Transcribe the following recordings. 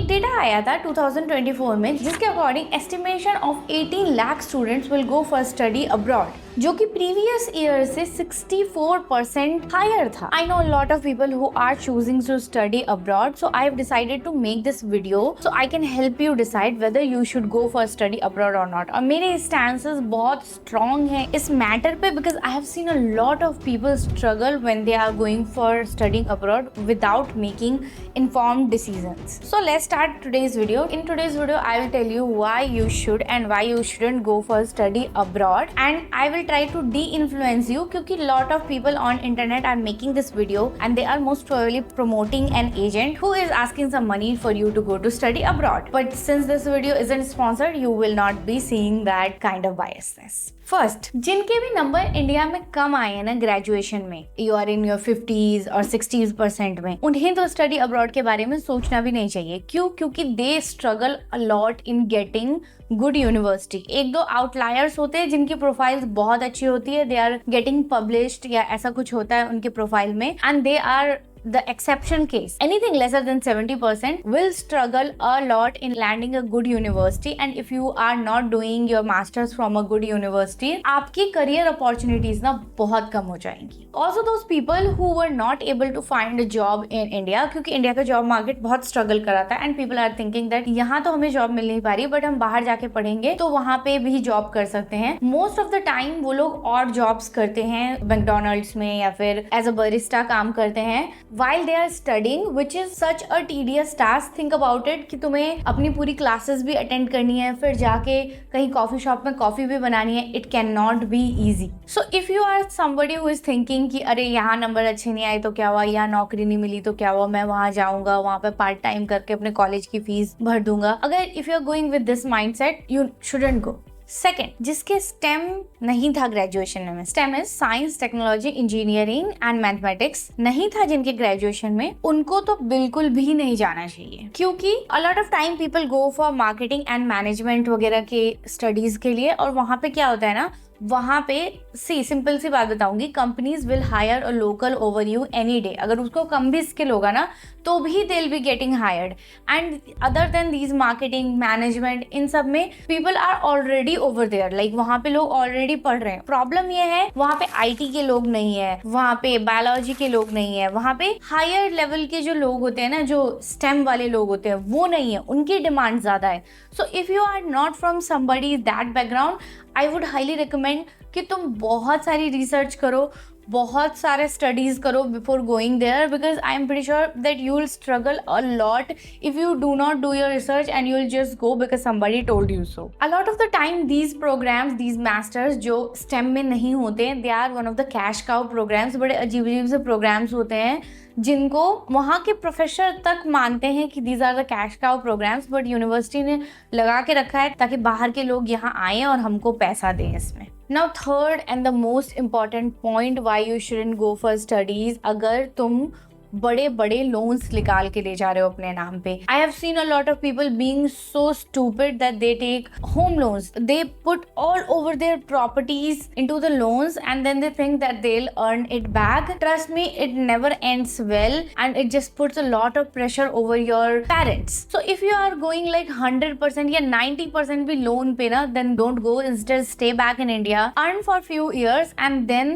एक डेटा आया था 2024 में जिसके according estimation of 18 lakh students will go for study abroad, जो कि प्रीवियस ईयर से 64% हायर था. I know a lot of people who are choosing to study abroad, so I have decided to make this video so I can help you decide whether you should go for study abroad or not. और मेरे stances बहुत strong हैं इस matter पे because I have seen a lot of people struggle when they are going for studying abroad without making informed decisions. So let's start today's video. In today's video, I will tell you why you should and why you shouldn't go for study abroad, and I will try to de-influence you क्योंकि lot of people on internet are making this video and they are most probably promoting an agent who is asking some money for you to go to study abroad. But since this video isn't sponsored, you will not be seeing that kind of biasness. First, जिनके भी number India में कम आए हैं ना graduation में, you are in your 50s और 60% में, उन्हें तो स्टडी अब्रॉड के बारे में सोचना भी नहीं चाहिए. क्यों? क्योंकि they struggle a lot in getting good university. एक दो आउटलायर्स होते हैं जिनकी प्रोफाइल्स बहुत अच्छी होती है, दे आर गेटिंग पब्लिश्ड या ऐसा कुछ होता है उनके प्रोफाइल में, and they are the exception case. Anything lesser than 70% will struggle a lot in landing a good university, and if you are not doing your masters from a good university, आपकी career opportunities ना बहुत कम हो जाएंगी. Also those people who were not able to find a job in India, क्योंकि India का job market बहुत struggle कराता है, and people are thinking that यहाँ तो हमें जॉब मिल नहीं पा रही, बट हम बाहर जाके पढ़ेंगे तो वहाँ पे भी जॉब कर सकते हैं. Most of the time वो लोग और जॉब्स करते हैं मैकडोनल्ड्स में या फिर एज अ बरिस्टा काम करते हैं while they are studying, which is such a tedious task. Think about it कि तुम्हें अपनी पूरी क्लासेस भी अटेंड करनी है, फिर जाके कहीं कॉफी शॉप में कॉफी भी बनानी है. It cannot be easy. So if you are somebody who is thinking कि अरे यहाँ नंबर अच्छे नहीं आए तो क्या हुआ, यहाँ नौकरी नहीं मिली तो क्या हुआ, मैं वहाँ जाऊँगा, वहाँ पे पार्ट टाइम करके अपने कॉलेज की फीस भर दूंगा, अगर if you are going with this mindset, you shouldn't go. Second, जिसके स्टेम नहीं था ग्रेजुएशन में, stem is science, technology, engineering and mathematics, नहीं था जिनके ग्रेजुएशन में, उनको तो बिल्कुल भी नहीं जाना चाहिए. क्योंकि अ lot of time people go for marketing and management वगैरह के स्टडीज के लिए, और वहां पे क्या होता है ना, वहां पे सिंपल सी बात बताऊंगी, companies will hire a local over you any day. अगर उसको कम भी स्किल होगा ना तो भी they will be getting hired. And other than these marketing, management, इन सब में people are already over there, like वहां पे लोग ऑलरेडी पढ़ रहे हैं. प्रॉब्लम ये है वहां पे आईटी के लोग नहीं है, वहां पे बायोलॉजी के लोग नहीं है, वहां पे हायर लेवल के जो लोग होते हैं ना, जो स्टेम वाले लोग होते हैं, वो नहीं है, उनकी डिमांड ज्यादा है. So if you are not from somebody that background, I would highly recommend कि तुम बहुत सारी रिसर्च करो, बहुत सारे स्टडीज करो before going there, because I am pretty sure that you will struggle a lot if you do not do your research and you will just go because somebody told you so. A lot of the time these programs, these masters जो STEM में नहीं होते, they are one of the cash cow programs. बड़े अजीब अजीब से programmes होते हैं जिनको वहाँ के प्रोफेसर तक मानते हैं कि these are the cash cow programs, but university ने लगा के रखा है ताकि बाहर के लोग यहाँ आए और हमको पैसा दें इसमें. Now third and the most important point why you shouldn't go for studies, अगर तुम बड़े बड़े लोन्स निकाल के ले जा रहे हो अपने नाम पे. I have seen a lot of people being so stupid that they take home loans. They put all over their properties into the loans and then they think that they'll earn it back. Trust me, it never ends well and it just puts a lot of pressure over your parents. So if you are going like 100% या 90% भी loan पे ना, then don't go. Instead stay back in India, earn for few years and then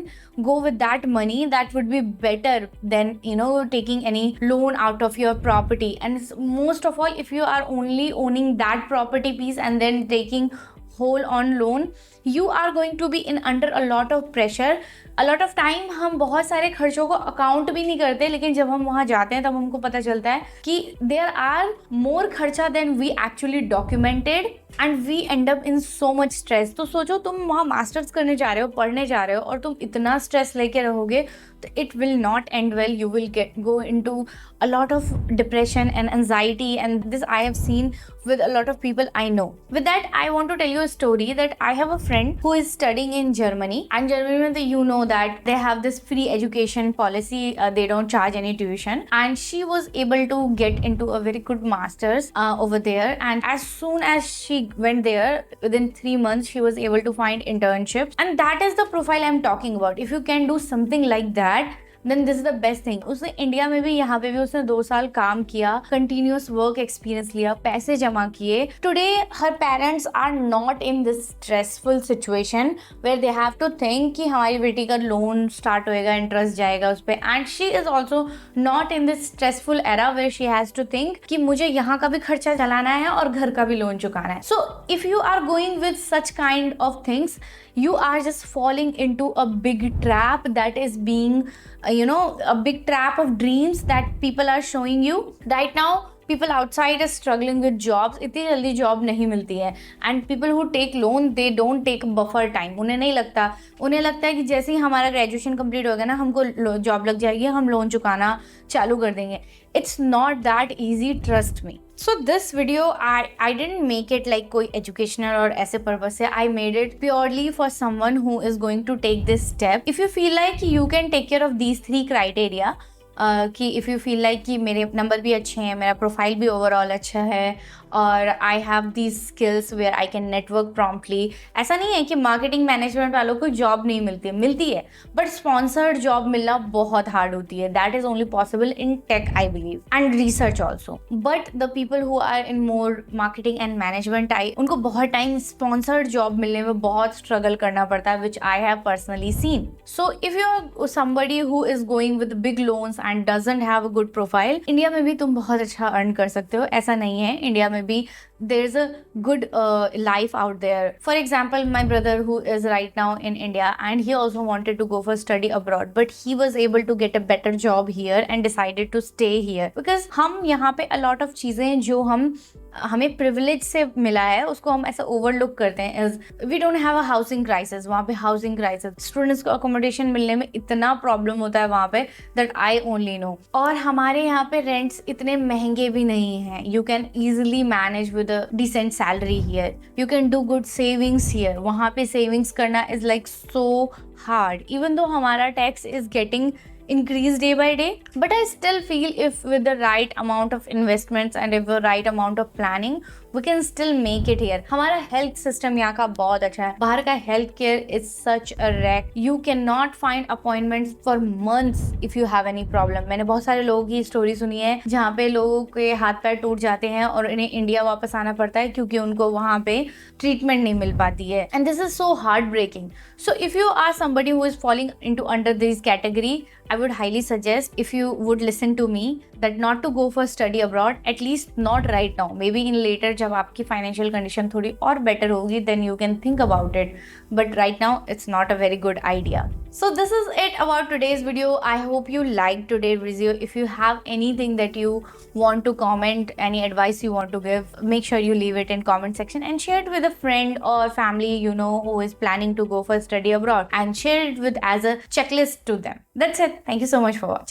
go with that money. That would be better than, you know, taking any loan out of your property. And most of all, if you are only owning that property piece and then taking whole on loan, you are going to be in under a lot of pressure. A lot of time हम बहुत सारे खर्चों को account भी नहीं करते, लेकिन जब हम वहाँ जाते हैं तब हमको पता चलता है कि there are more खर्चा than we actually documented and we end up in so much stress. तो सोचो तुम वहाँ मास्टर्स करने जा रहे हो, पढ़ने जा रहे हो, और तुम इतना स्ट्रेस लेके रहोगे तो it will not end well. You will go into a lot of depression and anxiety, and this I have seen with a lot of people I know. With that, I want to tell you a story that I have a friend who is studying in Germany, and Germany में you know that they have this free education policy. They don't charge any tuition, and she was able to get into a very good masters over there. And as soon as she went there, within 3 months she was able to find internships, and that is the profile I'm talking about. If you can do something like that, then this is the best thing. उसने India में भी यहाँ पे भी उसने 2 साल काम किया, continuous work experience लिया, पैसे जमा किए. Today her parents are not in this stressful situation where they have to think कि हमारी बेटी का लोन स्टार्ट होएगा, इंटरेस्ट जाएगा उस पर. And she is also not in this stressful era where she has to think कि मुझे यहाँ का भी खर्चा चलाना है और घर का भी लोन चुकाना है. So if you are going with such kind of things, you are just falling into a big trap that is being a big trap of dreams that people are showing you right now. People outside are struggling with jobs. इतनी जल्दी job नहीं मिलती है. And people who take loan, they don't take buffer time. उन्हें नहीं लगता, उन्हें लगता है कि जैसे ही हमारा ग्रेजुएशन कंप्लीट हो गया ना, हमको जॉब लग जाएगी, हम लोन चुकाना चालू कर देंगे. It's not that easy, trust me. So this video, I didn't make it like कोई educational और ऐसे purpose से. I made it purely for someone who is going to take this step. If you feel like you can take care of these 3 criteria, कि if you feel like कि मेरे number भी अच्छे हैं, मेरा प्रोफाइल भी overall अच्छा है, और I have these skills where I can network promptly. ऐसा नहीं है कि मार्केटिंग मैनेजमेंट वालों को जॉब नहीं मिलती है, बट स्पॉन्सर्ड जॉब मिलना बहुत हार्ड होती है. That is only possible in tech, I believe, and research also. But the people who are in more marketing and management, उनको बहुत टाइम स्पॉन्सर्ड जॉब मिलने में बहुत स्ट्रगल करना पड़ता है, which I have personally seen. So if you are somebody who is going with big loans and doesn't have a good profile, India में भी तुम बहुत अच्छा अर्न कर सकते हो. ऐसा नहीं है, इंडिया में भी there is a good life out there. For example, my brother who is right now in India and he also wanted to go for study abroad, but he was able to get a better job here and decided to stay here because हम यहाँ पे a lot of चीज़ें जो हमें privilege से मिला है उसको हम ऐसा ओवरलुक करते हैं. As we don't have a housing crisis. वहाँ पे हाउसिंग क्राइसिस, स्टूडेंट्स को अकोमोडेशन मिलने में इतना प्रॉब्लम होता है वहाँ पे दैट आई ओनली नो. और हमारे यहाँ पे रेंट्स इतने महंगे भी नहीं हैं. You can easily manage with a decent salary here. You can do good savings here. वहाँ पे सेविंग्स करना is like so hard, even though हमारा tax is getting increase day by day, but I still feel if with the right amount of investments and if the right amount of planning, we can still make it here. हमारा health system यहाँ का बहुत अच्छा है. बाहर का health care is such a wreck. You cannot find appointments for months if you have any problem. मैंने बहुत सारे लोगों की स्टोरी सुनी है जहाँ पे लोगों के हाथ पैर टूट जाते हैं और इन्हें इंडिया वापस आना पड़ता है क्योंकि उनको वहाँ पे ट्रीटमेंट नहीं मिल पाती है. And this is so heartbreaking. So if you are somebody who is falling into under this category, I would highly suggest, if you would listen to me, that not to go for study abroad, at least not right now. Maybe in later जब आपकी financial condition थोड़ी और better होगी, then you can think about it. But right now, it's not a very good idea. So this is it about today's video. I hope you liked today's video. If you have anything that you want to comment, any advice you want to give, make sure you leave it in comment section and share it with a friend or family you know who is planning to go for study abroad, and share it with as a checklist to them. That's it. Thank you so much for watching.